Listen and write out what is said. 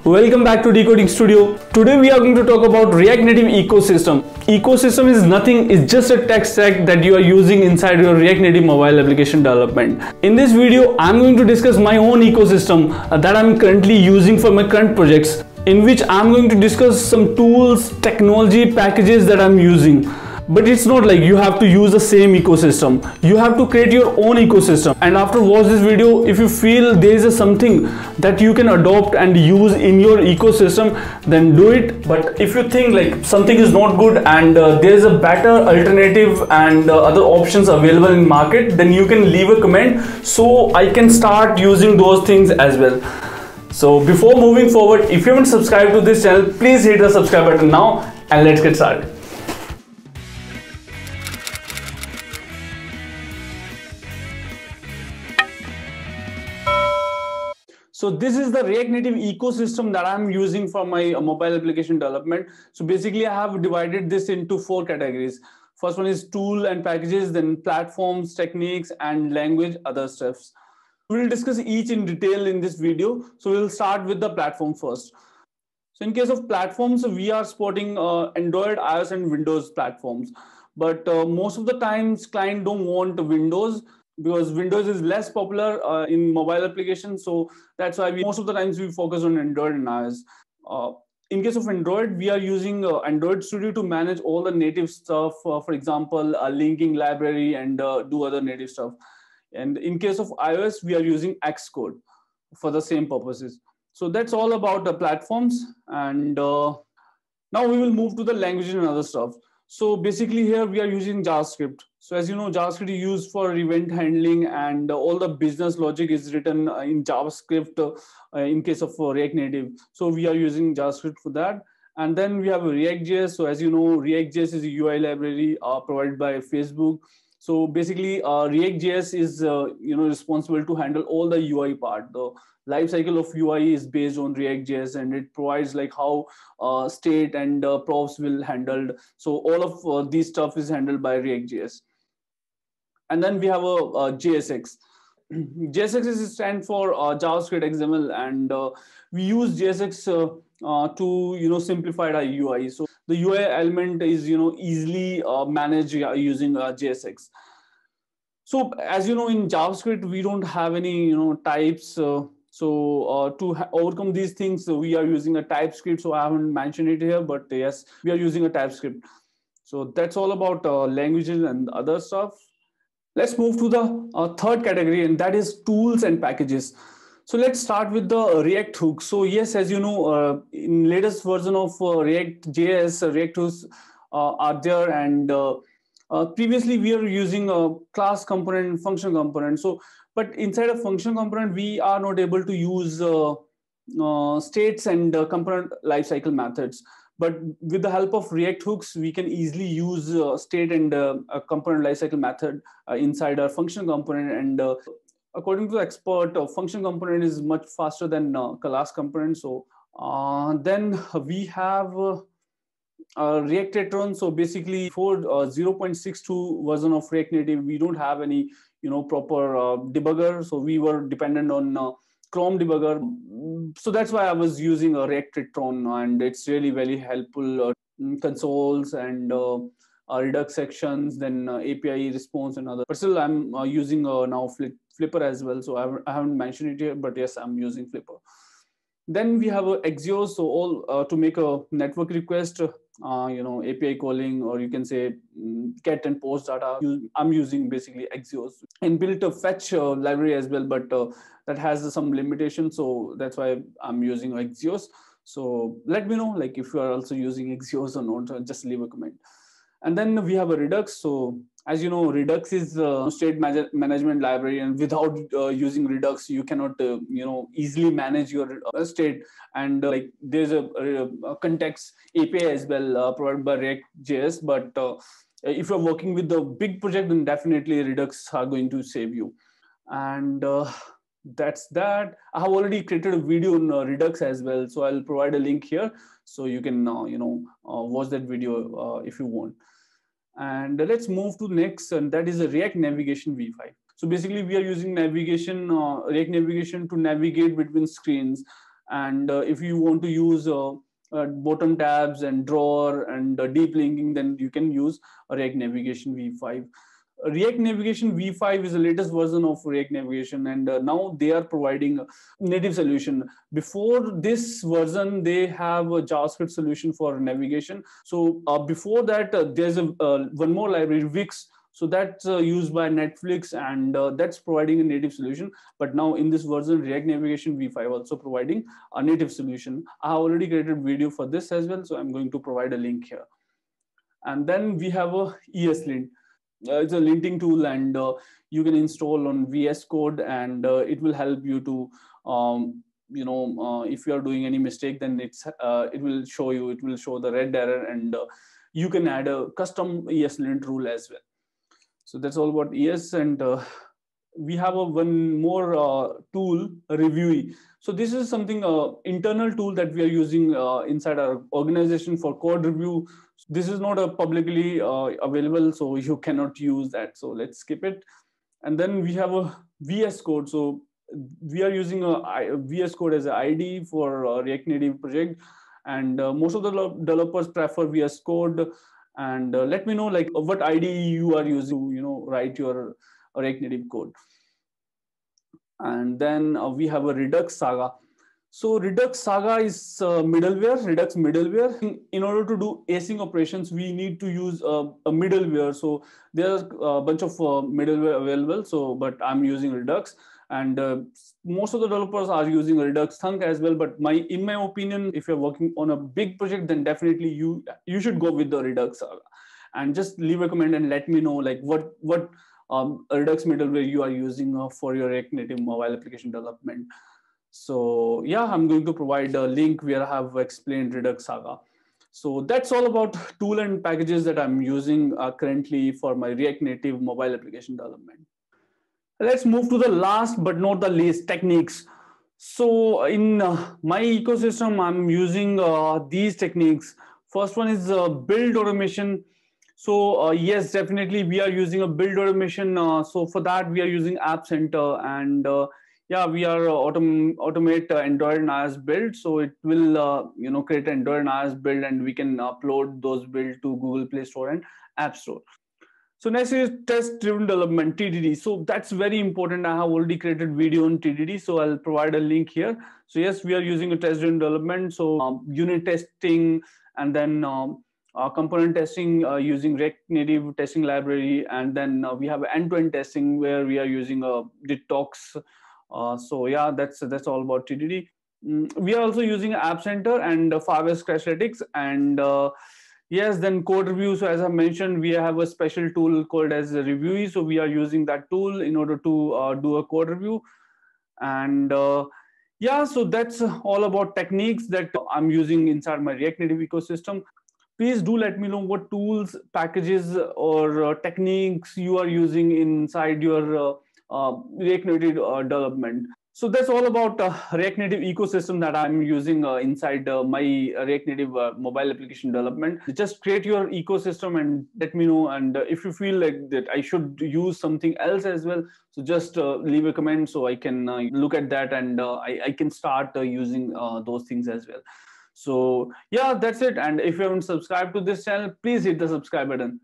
Welcome back to Decoding Studio. Today we are going to talk about React Native ecosystem. Ecosystem is nothing, it's just a tech stack that you are using inside your React Native mobile application development. In this video, I'm going to discuss my own ecosystem that I'm currently using for my current projects, in which I'm going to discuss some tools, technology, packages that I'm using. But it's not like you have to use the same ecosystem. You have to create your own ecosystem. And after watch this video, if you feel there is something that you can adopt and use in your ecosystem, then do it. But if you think like something is not good and there is a better alternative and other options available in market, then you can leave a comment so I can start using those things as well. So before moving forward, if you haven't subscribed to this channel, please hit the subscribe button now and let's get started. So this is the React Native ecosystem that I'm using for my mobile application development. So basically I have divided this into 4 categories. First one is tool and packages, then platforms, techniques, and language, other stuffs. We'll discuss each in detail in this video. So we'll start with the platform first. So in case of platforms, we are supporting Android, iOS, and Windows platforms. But most of the times client don't want Windows, because Windows is less popular in mobile applications. So that's why most of the times we focus on Android and iOS. In case of Android, we are using Android Studio to manage all the native stuff. For example, a linking library and do other native stuff. And in case of iOS, we are using Xcode for the same purposes. So that's all about the platforms. And now we will move to the languages and other stuff. So basically here we are using JavaScript. So as you know, JavaScript is used for event handling, and all the business logic is written in JavaScript in case of React Native. So we are using JavaScript for that. And then we have React.js. So as you know, React.js is a UI library provided by Facebook. So basically React.js is responsible to handle all the UI part. The life cycle of UI is based on React.js, and it provides like how state and props will handled. So all of these stuff is handled by React.js. And then we have a JSX. JSX is stand for JavaScript XML, and we use JSX to simplify our UI. So the UI element is easily managed using JSX. So as you know, in JavaScript we don't have any types. To overcome these things, we are using a TypeScript. So I haven't mentioned it here, but yes, we are using a TypeScript. So that's all about languages and other stuff. Let's move to the third category, and that is tools and packages. So let's start with the React hook. So yes, as you know, in latest version of React.js, React hooks are there, and previously we are using a class component and function component. So, but inside a function component, we are not able to use states and component lifecycle methods. But with the help of React hooks, we can easily use state and a component lifecycle method inside our function component. And according to the expert, function component is much faster than class component. So then we have React Retron. So basically for 0.62 version of React Native, we don't have any proper debugger. So we were dependent on Chrome debugger. So that's why I was using a React Retron, and it's really very helpful. Consoles and Redux sections, then API response and other. But still, I'm using now Flipper as well. So I haven't mentioned it here, but yes, I'm using Flipper. Then we have Axios. So all to make a network request, API calling, or you can say get and post data. I'm using basically Axios, and built a fetch library as well, but that has some limitations. So that's why I'm using Axios. So let me know like if you are also using Axios or not. Just leave a comment. And then we have a Redux. So as you know, Redux is a state management library, and without using Redux, you cannot easily manage your state. And like there's a context API as well provided by React.js. But if you're working with the big project, then definitely Redux are going to save you. And that's that. I have already created a video on Redux as well, so I'll provide a link here so you can watch that video if you want. And let's move to next, and that is a React Navigation v5. So basically we are using navigation, React Navigation to navigate between screens. And if you want to use bottom tabs and drawer and deep linking, then you can use React Navigation v5. React Navigation v5 is the latest version of React Navigation, and now they are providing a native solution. Before this version, they have a JavaScript solution for navigation. So before that, there's a one more library, Wix. So that's used by Netflix, and that's providing a native solution. But now in this version, React Navigation v5 also providing a native solution. I have already created video for this as well, so I'm going to provide a link here. And then we have a ESLint. It's a linting tool, and you can install on VS Code, and it will help you to if you are doing any mistake, then it will show you, it will show the red error, and you can add a custom ESLint rule as well. So that's all about ES. And we have one more tool, Reviewee. So this is something internal tool that we are using inside our organization for code review. This is not a publicly available, so you cannot use that. So let's skip it. And then we have a VS Code. So we are using a VS Code as an IDE for React Native project. And most of the developers prefer VS Code. And let me know like what IDE you are using to write your React Native code. And then we have a Redux Saga. So Redux Saga is middleware, Redux middleware. In order to do async operations, we need to use a middleware. So there's a bunch of middleware available. So, but I'm using Redux, and most of the developers are using Redux Thunk as well. But in my opinion, if you're working on a big project, then definitely you should go with the Redux Saga. And just leave a comment and let me know like what Redux middleware you are using for your React Native mobile application development. So yeah, I'm going to provide a link where I have explained Redux Saga. So that's all about tool and packages that I'm using currently for my React Native mobile application development. Let's move to the last but not the least, techniques. So in my ecosystem, I'm using these techniques. First one is build automation. So yes, definitely we are using a build automation. So for that, we are using App Center, and yeah, we are automate Android and iOS build. So it will create Android and iOS build, and we can upload those build to Google Play Store and App Store. So next is test driven development, TDD. So that's very important. I have already created video on TDD, so I'll provide a link here. So yes, we are using a test driven development. So unit testing, and then component testing using React Native testing library, and then we have end-to-end testing where we are using a Detox. So yeah, that's all about TDD. We are also using App Center and Firebase Crashlytics, and yes, then code review. So as I mentioned, we have a special tool called as a Reviewee. So we are using that tool in order to do a code review. And yeah, so that's all about techniques that I'm using inside my React Native ecosystem. Please do let me know what tools, packages, or techniques you are using inside your React Native development. So that's all about React Native ecosystem that I'm using inside my React Native mobile application development. Just create your ecosystem and let me know. And if you feel like that I should use something else as well, so just leave a comment so I can look at that, and I can start using those things as well. So yeah, that's it. And if you haven't subscribed to this channel, please hit the subscribe button.